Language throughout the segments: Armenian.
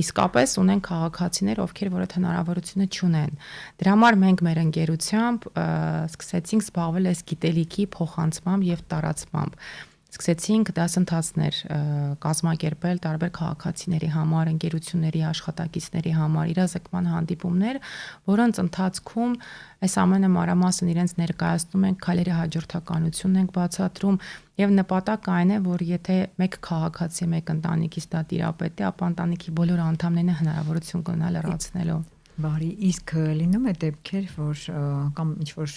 իսկապես ունեն քաղաքացիներ, ովքեր որ այդ հնարավորությունը չունեն։ Դրա համար մենք մեր ընկերությամբ սկսեցինք զբաղվել այս գիտելիքի փոխանցմամբ եւ տարածմամբ։ Սկսեցինք դասընթացներ կազմակերպել տարբեր քաղաքացիների համար, ընկերությունների, աշխատակիցների համար, իրազեկման հանդիպումներ, որոնց ընթացքում այս ամենը մանրամասն իրենց ներկայացնում ենք, քայլերի հաջորդականությունն ենք բացատրում եւ նպատակը այն է, որ եթե մեկ քաղաքացի, մեկ ընտանիքից դա տիրապետի, ապա ընտանիքի բոլոր անդամներն հնարավորություն կունենա լրացնելու։ Բարի, իսկ լինում է դեպքեր, որ կամ ինչ-որ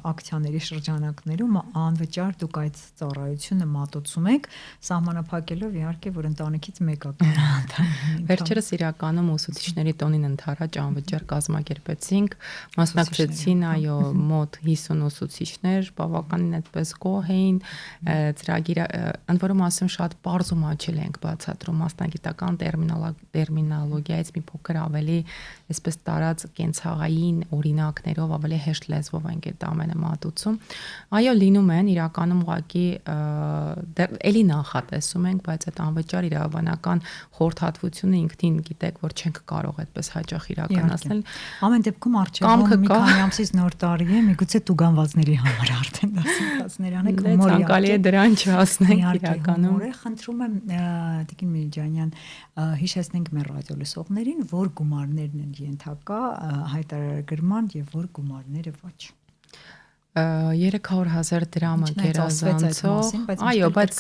ակցիաների շրջանակներում անվճար դուք այդ ծառայությունը մատուցում եք, սահմանափակելով իհարկե, որ ընտանիքից մեկը կան։ Վերջերս իրականում ուսուցիչների տոնին ընդառաջ անվճար կազմակերպեցինք, մասնակցեցին այո մոտ 50 ուսուցիչներ, բավականին այդպես գոհ էին, ծրագիրը ընդ որում ասեմ շատ պարզ ու մաչել ենք բացատրում, մասնագիտական տերմինոլոգիայից մի փոքր ավելի այսպես տարած կենցաղային օրինակներով ավելի հեշտ լեզվով ենք այդ ամենը մատուցում։ Այո, լինում են իրականում ուղղակի էլի նախատեսում ենք, բայց այդ անվճար իրավաբանական խորհրդատվությունը ինքնին գիտեք, որ չենք կարող այդպես հաճախ իրականացնել։ Ամեն դեպքում արժեվում մի քանի ամսից նոր տարի է, միգուցե տուգանվածների համար արդեն դասընթացներ անեք, հումորի ցանկալի է դրան չհասնենք իրականում։ Խնդրում եմ Տիկին Միրիջանյան, հիշեցնենք մեր ռադիոլսողներին, որ գումարներն են ենթակա հայտարարագրման եւ որ գումարները ոչ։ 300,000 դրամը գերազանցող, այո, բայց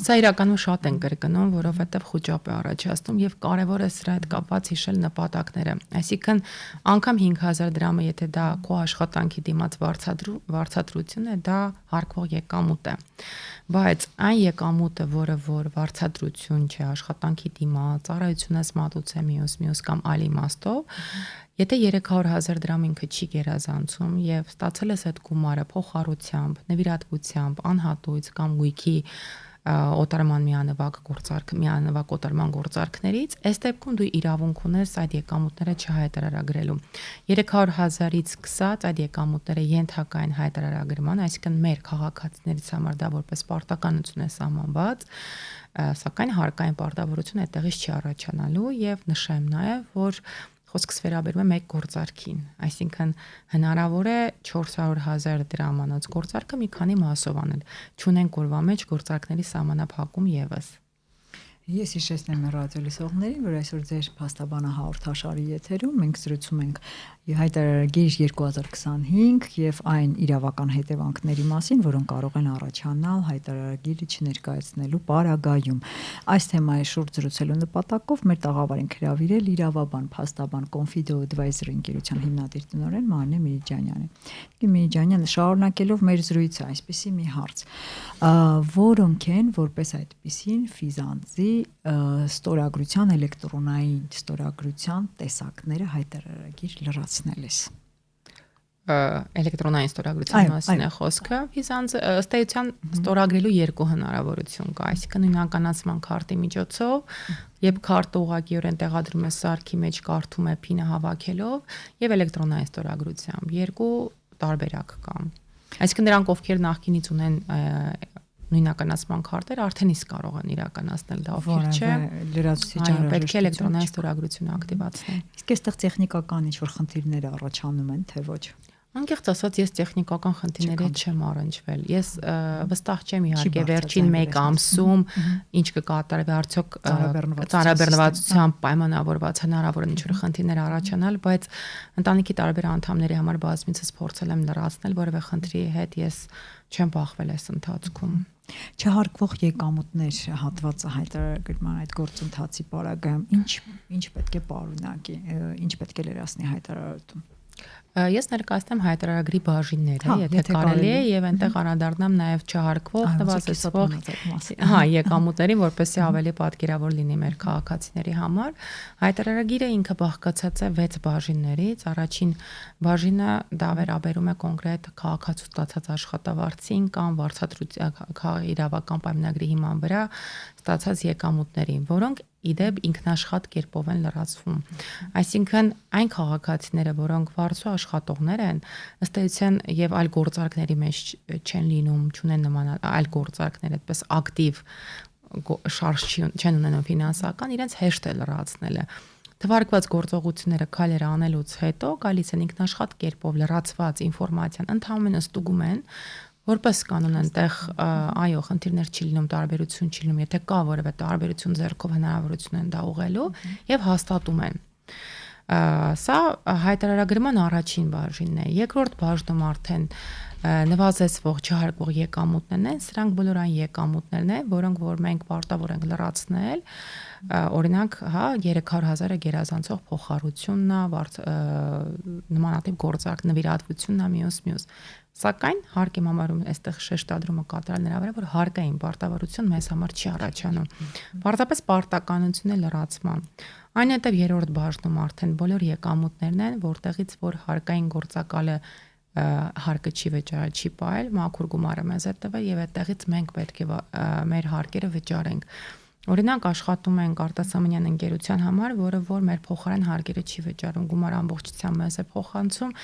սա իրականում շատ են կրկնում, որովհետև խոճապ է առաջացնում եւ կարեւոր է սրա հետ կապված հիշել նպատակները։ Այսինքն անգամ 5,000 դրամը, եթե դա քո աշխատանքի դիմաց վարձատրություն է, դա հարկվող եկամուտ է։ Բայց այն եկամուտը, որը որ վարձատրություն չէ, աշխատանքի դիմաց, ծառայություն ես մատուցել մյուս կամ այլ իմաստով, եթե 300,000 դրամ ինքը չի գերազանցում եւ ստացել ես այդ գումարը փոխառությամբ, նվիրատվությամբ, անհատույց կամ գույքի օտարման միանվագ օտարման գործարքներից, այս դեպքում դու իրավունք ունես այդ եկամուտները չհայտարարագրելու։ 300,000-ից սկսած այդ եկամուտները ենթակա են հայտարարագրման, այսինքն մեր քաղաքացիներից համար դա որպես պարտականություն է սահմանված, սակայն հարկային պարտավորություն այդտեղից չի առաջանալու եւ նշեմ նաեւ, որ խոսքս վերաբերում է մեկ գործարքին, այսինքն հնարավոր է 400,000 դրամանոց գործարքը մի քանի մասով անել, չունենք օրվա մեջ գործարքների սահմանափակում եւս։ Ես հիշեցնեմ ռադիոլսողներին, որ այսօր ձեր փաստաբանը հաղորդաշարի եթերում մենք զրուցում ենք հայտարարագիր 2025 եւ այն իրավական հետևանքների մասին, որոնք կարող են առաջանալ հայտարարագիրը չներկայացնելու պարագայում։ Այս թեմայի շուրջ զրուցելու նպատակով մեր տաղավարին հրավիրել իրավաբան, փաստաբան Confido Advisor ընկերության հիմնադիր տնօրեն Մարինե Միրիջանյանին։ Միրիջանյանը շարունակելով մեր զրույցը, այսպեսի մի հարց, որոնք են որպես այդպիսին ֆիզանձի ստորագրության էլեկտրոնային ստորագրության տեսակները հայտարարագիր լրացնելիս։ Էլեկտրոնային ստորագրության մասին է խոսքը, ֆիզանձը ըստ էության ստորագրելու երկու հնարավորություն կա, այսինքն նույնականացման քարտի միջոցով, երբ քարտը ուղղակիորեն տեղադրում է սարքի մեջ, կարդում է PIN-ը հավաքելով եւ էլեկտրոնային ստորագրությամբ երկու տարբերակ կա։ Այսինքն նրանք ովքեր նախկինից ունեն նույնականացման քարտեր արդեն իսկ կարող են իրականացնել դա ովքեր չէ, պետք է էլեկտրոնային ստորագրություն ակտիվացնել։ Իսկ այստեղ տեխնիկական ինչ-որ խնդիրներ առաջանում են, թե ոչ։ Անկեղծ ասած, ես տեխնիկական խնդիրների չեմ առնչվել։ Ես վստահ չեմ իհարկե վերջին 1 ամսում ինչ կկատարվի, արդյոք ծառաբեռնվածությամբ պայմանավորված հնարավոր են ինչ-որ խնդիրներ առաջանալ, բայց ընտանիքի տարբեր անդամների համար բազմիցս փորձել եմ լրացնել որևէ խնդրի հետ, ես չեմ բախվել այս ընթացքում։ Չհարկվող եկամուտներ հատվածը հայտարարագրման այդ գործընթացի պարագայում ինչ պետք է պարունակի, ինչ պետք է լրացնի հայտարարություն։ Ես ներկայացնեմ հայտարարագրի բաժինները, եթե կարելի է, եւ այնտեղ անդրադառնամ նաեւ չհարկվող, նվազեցվող եկամուտներին, որպեսզի ավելի պատկերավոր լինի մեր քաղաքացիների համար։ Հայտարարագիրը ինքը բաղկացած է 6 բաժիններից։ Առաջին բաժինը դա վերաբերում է կոնկրետ քաղաքացու ստացած աշխատավարձին կամ վարձատրության իրավական պայմանագրի հիման վրա ստացած եկամուտներին, որոնք իդեպ ինքնաշխատ կերպով են լրացվում։ Այսինքն այն քաղաքացիները, որոնք վարձու աշխատողներ են, ըստ էության եւ այլ գործարքների մեջ չեն լինում, չունեն նման այլ գործարքներ, այդպես ակտիվ շարժ չեն ունենում ֆինանսական, իրենց հեշտ է լրացնելը։ Թվարկված գործողությունները քայլերը անելուց հետո գալիս են ինքնաշխատ կերպով լրացված ինֆորմացիան, ընդհանրապես ստուգում են, որպես կանոն այնտեղ այո, խնդիրներ չի լինում, տարբերություն չի լինում, եթե կա որևէ տարբերություն ձեռքով հնարավորություն են դա ուղղելու եւ հաստատում են։ Սա հայտարարագրման առաջին բաժինն է։ Երկրորդ բաժնում արդեն նվազեցվող չհարկվող եկամուտներն են, սրանք բոլոր այն եկամուտներն են, որոնք որ մենք պարտավոր ենք լրացնել, օրինակ, հա, 300,000-ը գերազանցող փոխառությունն է, նմանատիպ գործարք, նվիրատվությունն է, մյուս։ Սակայն հարկ եմ համարում այստեղ շեշտադրումը կատարել նրա վրա, որ հարկային պարտավորություն մեզ համար չի առաջանում։ Պարզապես պարտականություն է լրացման։ Այնուհետև երրորդ բաժնում արդեն բոլոր եկամուտներն են, որտեղից որ հարկային գործակալը հարկը չի վճարել, չի պահել, մաքուր գումարը մեզ է տվել եւ այդտեղից մենք պետք է մեր հարկերը վճարենք։ Օրինակ աշխատում ենք արտասահմանյան ընկերության համար, որը որ մեր փոխարեն հարկերը չի վճարում, գումարը ամբողջությամբ մեզ է փոխանցում,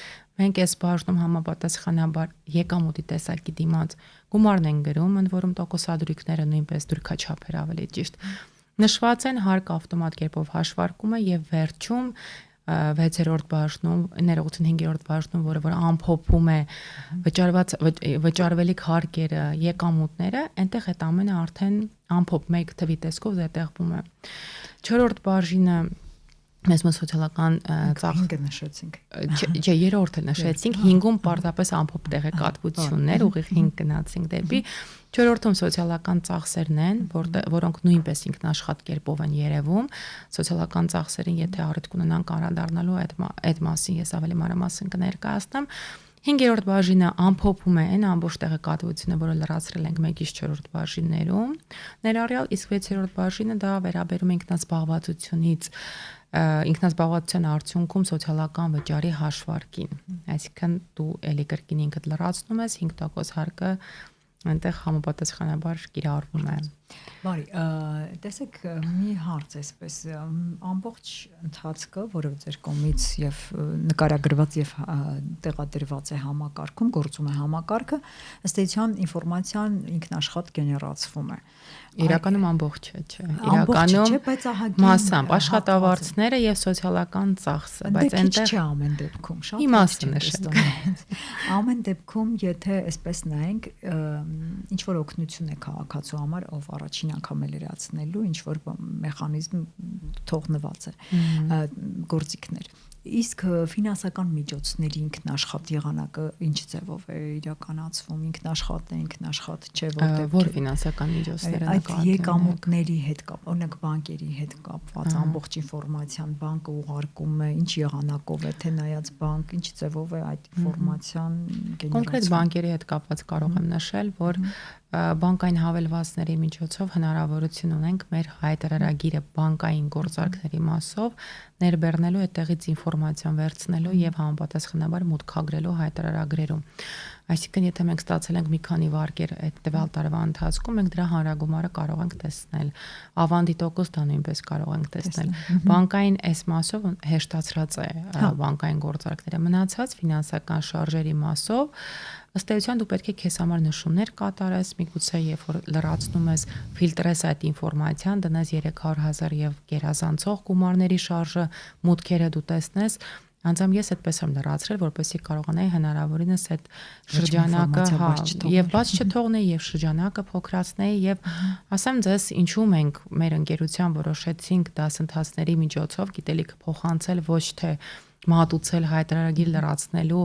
մենք այս բաժնում համապատասխանաբար եկամուտի տեսակի դիմաց գումարն են գրում, ընդ որում տոկոսադրույքները նույնպես դրքաչափեր ավելի ճիշտ նշված են, հարկը ավտոմատ կերպով հաշվարկում է եւ վերջում 6-րդ բաժնում, ներողություն 5-րդ բաժնում, որը որ ամփոփում է վճարվելիք հարկերը, եկամուտները, այնտեղ այդ ամենը արդեն ամփոփ մեկ թվի տեսքով զետեղվում է։ 4-րդ բաժինը մեզ սոցիալական ծախսերը նշեցինք։ Չէ, երրորդը նշեցինք, 5-ում պարզապես ամփոփ տեղեկատվություններ, ուղիղ 5 գնացինք դեպի 4-րդում սոցիալական ծախսերն են, որոնք նույնպես ինքնաշխատ կերպով են երևում։ Սոցիալական ծախսերին, եթե առիթ կունենանք անդրադառնալու այդ մասին, ես ավելի մանրամասն կներկայացնեմ։ 5-րդ բաժինը ամփոփում է այն ամբողջ տեղեկատվությունը, որը լրացրել ենք 1-ից 4-րդ բաժիններում ներառյալ, իսկ 6-րդ բաժինը դա վերաբերում է ինքնազբաղվածությունից ինքնազբաղվածության արդյունքում սոցիալական վճարի հաշվարկին, այսինքն դու էլի կրկին ինքդ լրացնում ես 5% հարկը այնտեղ համապատասխանաբար կիրառվում է։ Բարի, տեսեք, մի հարց էսպես ամբողջ ընթացքը, որը ձեր կողմից եւ նկարագրված եւ տեղադրված է համակարգում, գործում է համակարգը, ըստ էության ինֆորմացիան ինքնաշխատ գեներացվում է։ Իրականում ամբողջը չէ, իրականում մասամբ աշխատավարձները եւ սոցիալական ծախսը, բայց այնտեղ չէ ամեն դեպքում, շատ իմաստը նշել։ Ամեն դեպքում, եթե այսպես նայենք, ինչ որ օգնություն է քաղաքացու համար, ով առաջին անգամ է լրացնելու, ինչ որ մեխանիզմ թողնված է, գործիքներ։ Իսկ ֆինանսական միջոցների ինքնաշխատ եղանակը ինչ ձևով է իրականացվում, ինքնաշխատ չէ, որ ֆինանսական միջոցները այդ եկամուտների հետ կապ, օրինակ բանկերի հետ կապված ամբողջ ինֆորմացիան բանկը ուղարկում է, ինչ եղանակով է, թե նայած բանկ, ինչ ձևով է այդ ինֆորմացիան գեներացվում։ Կոնկրետ բանկերի հետ կապված կարող եմ նշել, որ բանկային հավելվածների միջոցով հնարավորություն ունենք մեր հայտարարագիրը բանկային գործարքների մասով ներբեռնելու այդտեղից ինֆորմացիան վերցնելու եւ համապատասխանաբար մուտքագրելու հայտարարագրերում։ Այսինքն, եթե մենք ստացել ենք մի քանի վարկեր այդ տվյալ տարվա ընթացքում, մենք դրա հանրագումարը կարող ենք տեսնել։ Ավանդի տոկոս դա նույնպես կարող ենք տեսնել։ Բանկային այս մասով հեշտացրած է բանկային գործարքները, մնացած ֆինանսական շարժերի մասով ըստ էության դու պետք է քեզ համար նշումներ կատարես, միգուցե երբ որ լրացնում ես, ֆիլտրես այդ ինֆորմացիան, դնես 300,000 եւ գերազանցող գումարների շարժը, մուտքերը դու տեսնես, անձամբ ես այդպես եմ լրացրել, որպեսզի կարողանայի հնարավորինս այդ շրջանակը եւ բաց չթողնեի եւ շրջանակը փոքրացնեի եւ ասեմ ձեզ ինչու մենք մեր ընկերության որոշեցինք դասընթացների միջոցով գիտելիքը փոխանցել ոչ թե մատուցել հայտարարագիր լրացնելու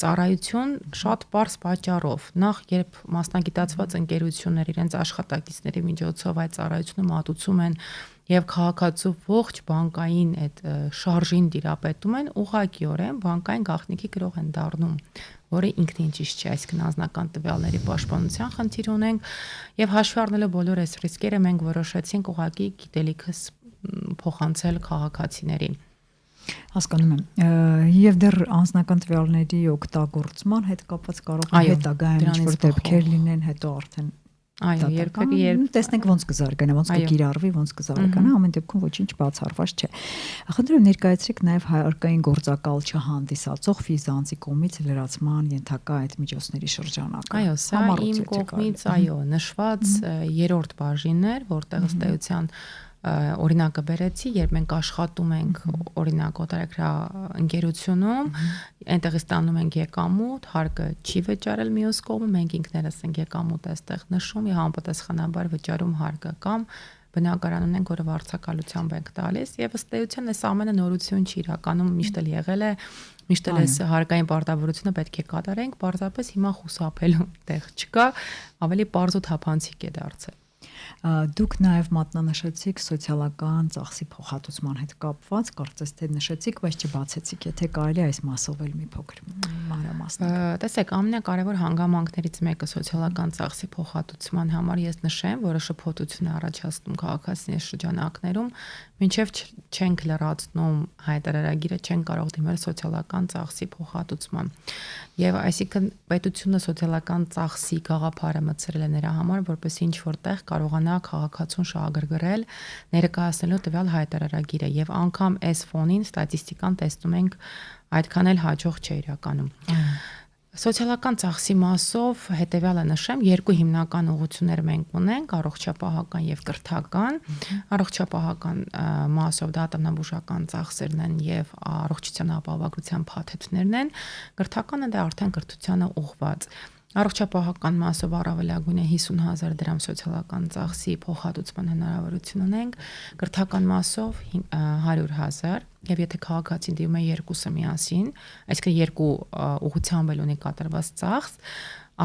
ծառայություն շատ པարզ պատճառով։ Նախ երբ մասնագիտացված ընկերություններ իրենց աշխատակիցների միջոցով այդ ծառայությունը մատուցում են եւ քաղաքացու ողջ բանկային այդ շարժին դիրապետում են, ուղղակիորեն բանկային գաղտնիքի գրող են դառնում, որը ինքնին ճիշտ չէ, այսինքն անձնական տվյալների պաշտպանության խնդիր ունենք եւ հաշվի առնելով բոլոր այս ռիսկերը մենք որոշեցինք ուղղակի գիտելիքս փոխանցել քաղաքացիներին։ Հասկանում եմ։ Եվ դեռ անձնական տվյալների օգտագործման հետ կապված կարող է հետագայում ինչ-որ դեպքեր լինեն, հետո արդեն Այո, երբ տեսնենք ոնց կզարգանա, ոնց կկիրառվի, ոնց կզարգանա, ամեն դեպքում ոչինչ բացառված չէ։ Խնդրեմ ներկայացրեք նաև հարկային գործակալ չհանդիսացող ֆիզանցի կողմից լրացման ենթակա այդ միջոցների շրջանակը։ Այո, սա իմ կողմից նշված երրորդ բաժինն էր, որտեղ ըստ էության օրինակը բերեցի, երբ մենք աշխատում ենք օրինակ օտարերկրյա ընկերությունում, այնտեղից ստանում ենք եկամուտ, հարկը չի վճարել մյուս կողմը, մենք ինքներս ենք եկամուտ այստեղ նշում եւ համապատասխանաբար վճարում հարկը կամ բնակարան ունենք, որը վարձակալությամբ ենք տալիս եւ ըստ էության այս ամենը նորություն չի, իրականում միշտ էլ եղել է, միշտ էլ այս հարկային պարտավորությունը պետք է կատարենք, պարզապես հիմա խուսափելու տեղ չկա, ավելի պարզ ու թափանցիկ է դարձել։ Դուք նաև մատնանշեցիք սոցիալական ծախսի փոխհատուցման հետ կապված, կարծես թե նշեցիք, բայց չբացեցիք, եթե կարելի այս մասով էլ մի փոքր մանրամասնեք։ Տեսեք, ամենակարևոր հանգամանքներից մեկը սոցիալական ծախսի փոխհատուցման համար ես նշեմ, որը շփոթություն է առաջացնում քաղաքացիների շրջանակներում, մինչև չենք լրացնում հայտարարագիրը, չեն կարող դիմել սոցիալական ծախսի փոխհատուցման։ Եվ այսինքն պետությունը սոցիալական ծախսի գաղափարը մտցրել է նրա համար, որպեսզի ինչ որտեղ կարողանա քաղաքացուն շահագրգռել ներկայացնելու տվյալ հայտարարագիրը եւ անգամ այս ֆոնին ստատիստիկան տեսնում ենք այդքան էլ հաջող չէ իրականում։ Սոցիալական ծախսի մասով հետեւյալը նշեմ, երկու հիմնական ուղղություններ մենք ունենք, առողջապահական եւ կրթական։ Առողջապահական մասով դա տնտեսական ծախսերն են եւ առողջության ապահովագրության փաթեթներն են, կրթականը դա արդեն կրթությանը ուղղված։ Առողջապահական մասով առավելագույնը 50,000 դրամ սոցիալական ծախսի փոխհատուցման հնարավորություն ունենք, կրթական մասով 100,000 եւ եթե քաղաքացին դիմում է երկուսը միասին, այսինքն երկու ուղղությամբ էլ ունի կատարված ծախս,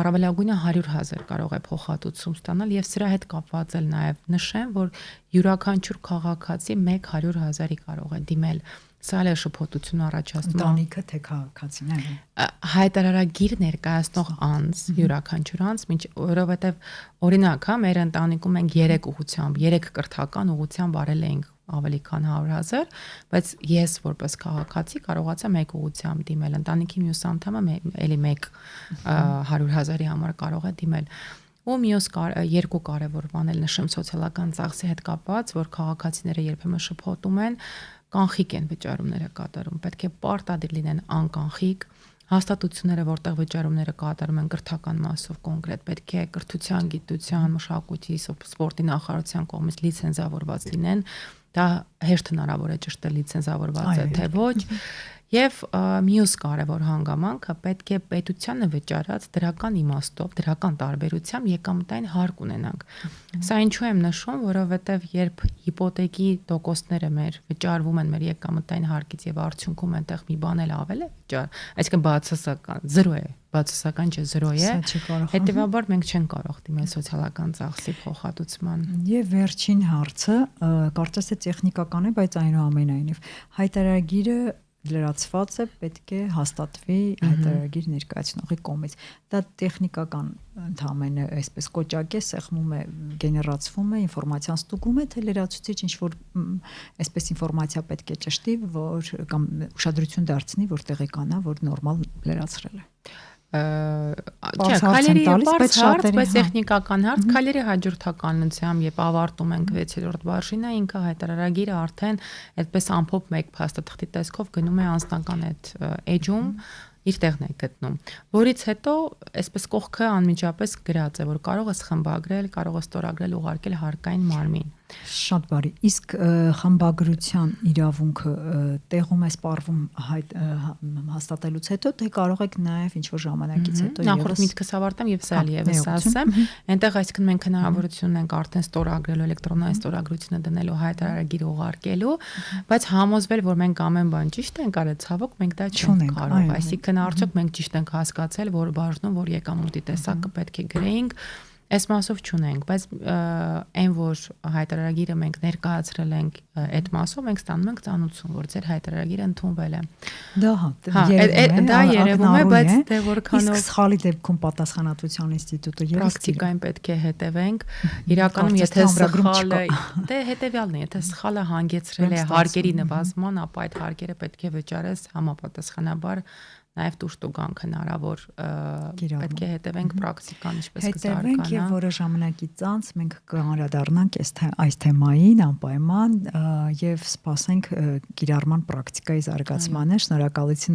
առավելագույնը 100,000 կարող է փոխհատուցում ստանալ եւ սրա հետ կապված էլ նաեւ նշեմ, որ յուրաքանչյուր քաղաքացի 100,000-ի կարող է դիմել։ Սա էլ է շփոթություն առաջացնում։ Ընտանիքը թե քաղաքացին, այո։ Հայտարարագիր ներկայացնող անձ, յուրաքանչյուր անձ, որովհետև օրինակ, մեր ընտանիքում ենք 3 ուղղությամբ, 3 կրթական ուղղությամբ արել ենք ավելի քան 100,000, բայց ես որպես քաղաքացի կարողացա մեկ ուղղությամբ դիմել, ընտանիքի մյուս անդամը էլի մեկ 100,000-ի համար կարող է դիմել։ Ու մյուս երկու կարևոր բան էլ նշեմ սոցիալական ծախսի հետ կապված, որ քաղաքացիները երբեմն շփոթում են, կանխիկ են վճարումները կատարում, պետք է պարտադիր լինեն անկանխիկ, հաստատությունները, որտեղ վճարումները կատարում են կրթական մասով կոնկրետ, պետք է կրթության, գիտության, մշակույթի, սպորտի նախարարության կողմից լիցենզավորված լինեն, դա հեշտ հնարավոր է ճշտել լիցենզավորված է թե ոչ, եւ մյուս կարևոր հանգամանքը պետք է պետությանը վճարած դրական իմաստով, դրական տարբերությամբ եկամտային հարկ ունենանք։ Սա ինչու եմ նշում, որովհետեւ երբ հիպոթեկի տոկոսները մեր վճարվում են մեր եկամտային հարկից եւ արդյունքում այնտեղ մի բան էլ ավել է վճար, այսինքն բացասական 0 է, բացասական չէ 0 է, հետեւաբար մենք չենք կարող դիմել սոցիալական ծախսի փոխհատուցման։ Եվ վերջին հարցը, կարծես թե տեխնիկական է, բայց այնուամենայնիվ հայտարարագիրը լրացված է, պետք է հաստատվի հայտարարագիր ներկայացնողի կողմից։ Դա տեխնիկական ընդհանրապես այսպես կոճակ է, սեղմում է, գեներացվում է, ինֆորմացիան ստուգում է, թե լրացուցիչ ինչ որ այսպես ինֆորմացիա պետք է ճշտի, որ կամ ուշադրություն դարձնի, որ տեղեկանա, որ նորմալ լրացրել է։ Չէ, քայլերի բարձ հարց, բայց տեխնիկական հարց, քայլերի հաջորդականությամբ երբ ավարտում ենք 6-րդ բաժինը, ինքը հայտարարագիրը արդեն այդպես ամփոփ մեկ փաստաթղթի տեսքով գնում է անձնական այդ էջում իր տեղն է գտնում, որից հետո այսպես կողքը անմիջապես գրած է, որ կարող ես խմբագրել, կարող ես ստորագրել, ուղարկել հարկային մարմին։ Շատ բարի։ Իսկ խմբագրության իրավունքը տեղում է սպառվում հաստատելուց հետո, թե կարող եք նաև ինչ որ ժամանակից հետո նախորդ միտքս ավարտեմ եւ սա ելևս ասեմ, այնտեղ այսինքն մենք հնարավորություն ունենք արդեն ստորագրելու էլեկտրոնային ստորագրությունը դնելու հայտարարագիր ուղարկելու, բայց համոզվել, որ մենք ամեն բան ճիշտ ենք արել, ցավոք մենք դա չենք կարող, այսինքն արդյոք մենք ճիշտ ենք հասկացել, որ բաժնում որ եկամուտի տեսակը պետք է գրեինք, այս մասով չունենք, բայց այն որ հայտարարագիրը մենք ներկայացրել ենք այդ մասով մենք ստանում ենք ծանուցում, որ ձեր հայտարարագիրը ընդունվել է։ Դա երևում է, բայց դե որքանով իսկ սխալի դեպքում պատասխանատվության ինստիտուտը եւ պրակտիկային պետք է հետևենք։ Իրականում եթե սխալը, դե հետեւյալն է, եթե սխալը հանգեցրել է հարկերի նվազման, ապա այդ հարկերը պետք է վճարես համապատասխանաբար նաև դուրս հնարավոր պետք է հետևենք պրակտիկան ինչպես կզարգանա։ Հետևենք եւ որը ժամանակից անց մենք կանդրադառնանք այս թեմային անպայման եւ սպասենք կիրառման պրակտիկայի զարգացմանը։ Շնորհակալություն